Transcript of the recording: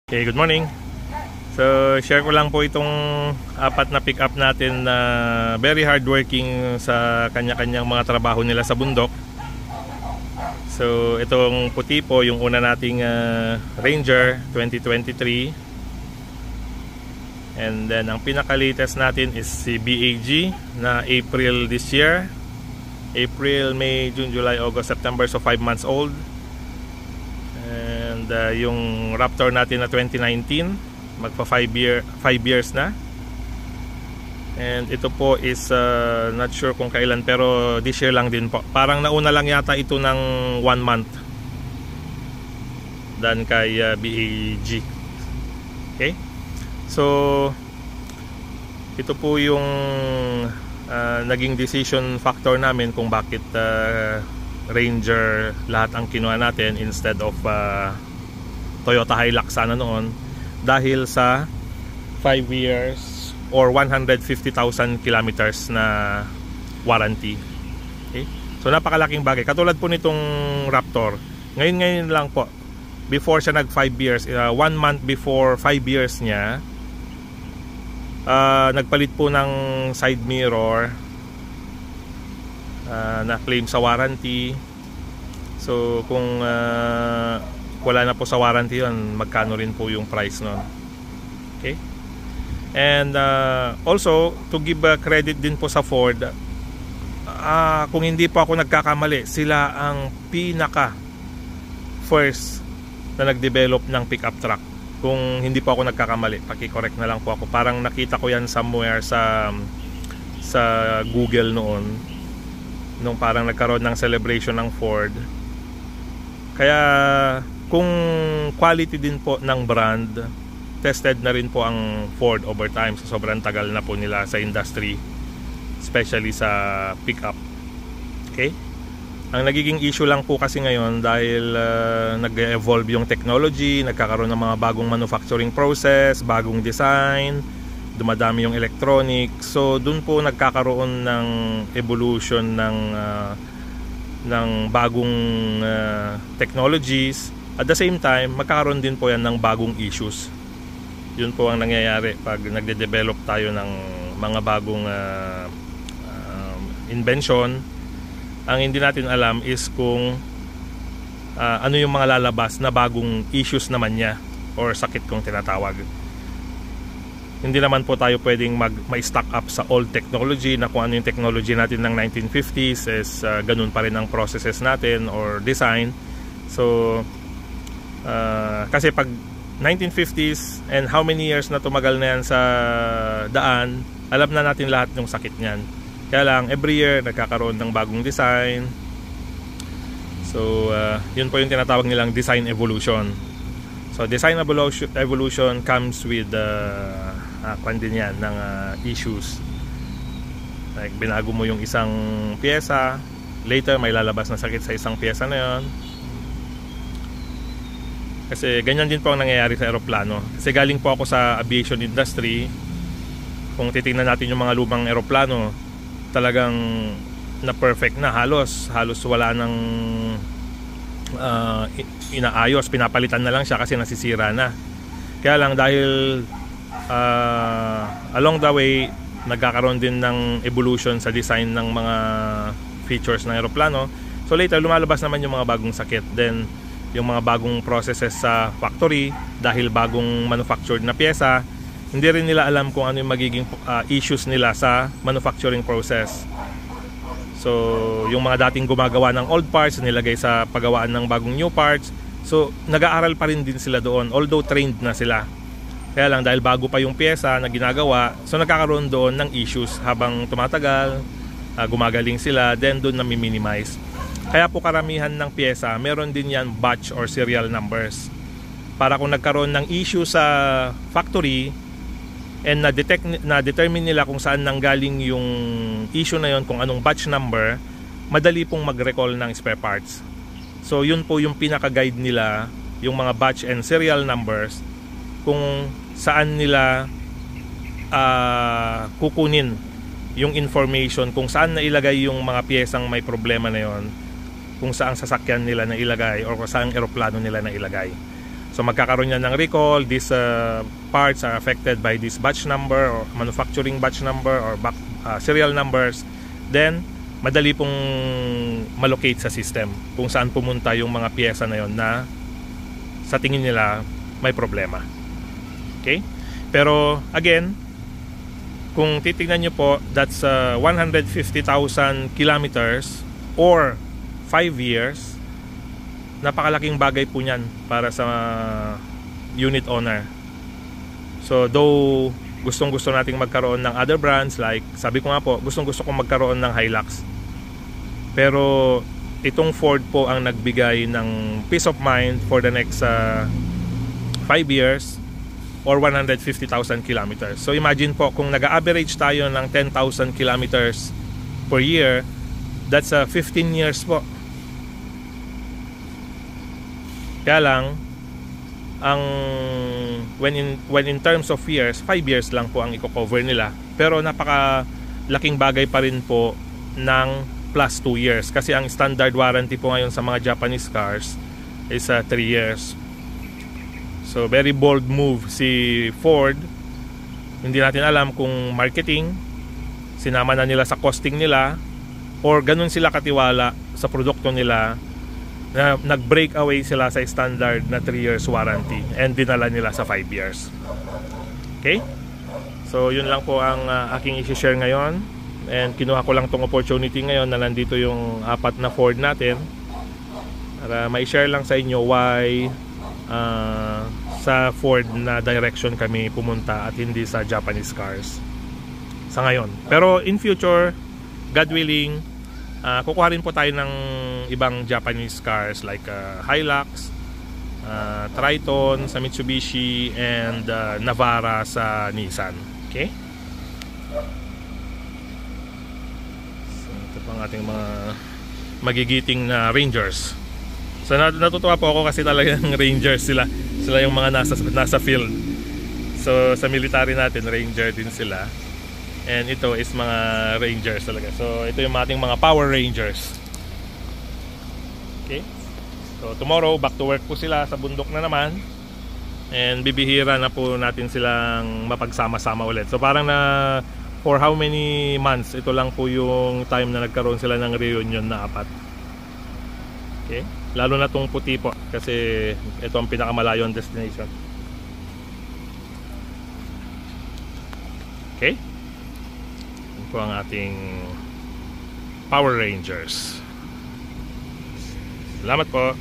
Okay, good morning. So, share ko lang po itong apat na pick-up natin na very hardworking sa kanya-kanyang mga trabaho nila sa bundok. So, itong puti po, yung una nating Ranger 2023. And then, ang pinaka-latest natin is si BAG na April this year. April, May, June, July, August, September, so 5 months old. And yung Raptor natin na 2019, magpa 5 years na. And ito po is not sure kung kailan, pero this year lang din po. Parang nauna lang yata ito ng 1 month than kay BAG. Okay, so ito po yung naging decision factor namin kung bakit Ranger lahat ang kinuha natin instead of Toyota Hilux sana noon, dahil sa 5 years or 150,000 kilometers na warranty. Okay? So napakalaking bagay. Katulad po nitong Raptor, ngayon lang po, before siya nag 5 years, 1 month before 5 years niya, nagpalit po ng side mirror na claim sa warranty. So kung wala na po sa warranty yun, magkano rin po yung price nun. Okay? And also to give credit din po sa Ford, kung hindi po ako nagkakamali, sila ang pinaka first na nag-develop ng pickup truck. Kung hindi po ako nagkakamali, paki-correct na lang po ako. Parang nakita ko yan somewhere sa Google noon, nung parang nagkaroon ng celebration ng Ford. Kaya kung quality din po ng brand, tested na rin po ang Ford over time. So sobrang tagal na po nila sa industry, especially sa pickup. Okay? Ang nagiging issue lang po kasi ngayon, dahil nag-evolve yung technology, nagkakaroon ng mga bagong manufacturing process, bagong design, dumadami yung electronic. So dun po nagkakaroon ng evolution ng bagong technologies. At the same time, magkakaroon din po yan ng bagong issues. Yun po ang nangyayari pag nagde-develop tayo ng mga bagong invention. Ang hindi natin alam is kung ano yung mga lalabas na bagong issues naman niya, or sakit kung tinatawag. Hindi naman po tayo pwedeng ma-stock up sa old technology, na kung ano yung technology natin ng 1950s is ganun pa rin ang processes natin or design. So kasi pag 1950s and how many years na tumagal na yan sa daan, alam na natin lahat ng sakit niyan. Kaya lang every year nagkakaroon ng bagong design. So yun po yung tinatawag nilang design evolution. So design evolution comes with din yan ng issues. Like binago mo yung isang pyesa, later may lalabas na sakit sa isang pyesa na yun. Kasi ganyan din po ang nangyayari sa eroplano. Kasi galing po ako sa aviation industry. Kung titingnan natin yung mga lumang eroplano, talagang na perfect na, halos wala nang inaayos, pinapalitan na lang siya kasi nasisira na. Kaya lang dahil along the way nagkakaroon din ng evolution sa design ng mga features ng eroplano, so later lumalabas naman yung mga bagong sakit. Then yung mga bagong processes sa factory, dahil bagong manufactured na pyesa, hindi rin nila alam kung ano yung magiging issues nila sa manufacturing process. So yung mga dating gumagawa ng old parts, nilagay sa paggawaan ng bagong new parts. So nag-aaral pa rin din sila doon, although trained na sila. Kaya lang dahil bago pa yung pyesa na ginagawa, so nagkakaroon doon ng issues habang tumatagal, gumagaling sila, then doon nami-minimize. Kaya po karamihan ng pyesa, meron din yan batch or serial numbers. Para kung nagkaroon ng issue sa factory and na-determine nila kung saan nanggaling yung issue na yon, kung anong batch number, madali pong mag-recall ng spare parts. So yun po yung pinaka-guide nila, yung mga batch and serial numbers, kung saan nila kukunin yung information, kung saan nailagay yung mga piyesang may problema na yon, kung saan sasakyan nila na ilagay or kung saan eroplano nila na ilagay. So magkakaroon yan ng recall. These parts are affected by this batch number or manufacturing batch number or serial numbers. Then madali pong malocate sa system kung saan pumunta yung mga piyesa na yon na sa tingin nila may problema. Okay? Pero again, kung titingnan nyo po, that's 150,000 kilometers or 5 years. Napakalaking bagay po niyan para sa unit owner. So though gustong-gusto nating magkaroon ng other brands, like sabi ko nga po, gustong-gusto kong magkaroon ng Hilux. Pero itong Ford po ang nagbigay ng peace of mind for the next 5 years or 150,000 kilometers. So imagine po, kung nag-average tayo ng 10,000 kilometers per year, that's 15 years po. Kaya lang, ang when in terms of years, 5 years lang po ang i-cover nila. Pero napakalaking bagay pa rin po ng plus 2 years. Kasi ang standard warranty po ngayon sa mga Japanese cars is 3 years. So very bold move si Ford. Hindi natin alam kung marketing, sinama na nila sa costing nila, or ganun sila katiwala sa produkto nila na nag-break away sila sa standard na 3 years warranty and dinala nila sa 5 years. Okay? So yun lang po ang aking i-share ngayon, and kinuha ko lang tong opportunity ngayon na nandito yung 4 na Ford natin para ma-share lang sa inyo why sa Ford na direction kami pumunta at hindi sa Japanese cars sa ngayon. Pero in future, God willing, kukuha rin po tayo ng ibang Japanese cars like Hilux, Triton sa Mitsubishi, and Navara sa Nissan. Okay? So, ito po ang ating mga magigiting na Rangers. So natutuwa po ako kasi talagang Rangers sila. Sila yung mga nasa field. So sa military natin, Ranger din sila. And ito is mga Rangers talaga. So ito yung ating mga Power Rangers. Okay? So tomorrow, back to work po sila sa bundok na naman. And bibihira na po natin silang mapagsama-sama ulit. So parang na for how many months, ito lang po yung time na nagkaroon sila ng reunion na 4. Okay? Lalo na tong puti po kasi ito ang pinakamalayong destination. Okay? Ito po ang ating Power Rangers. Salamat po.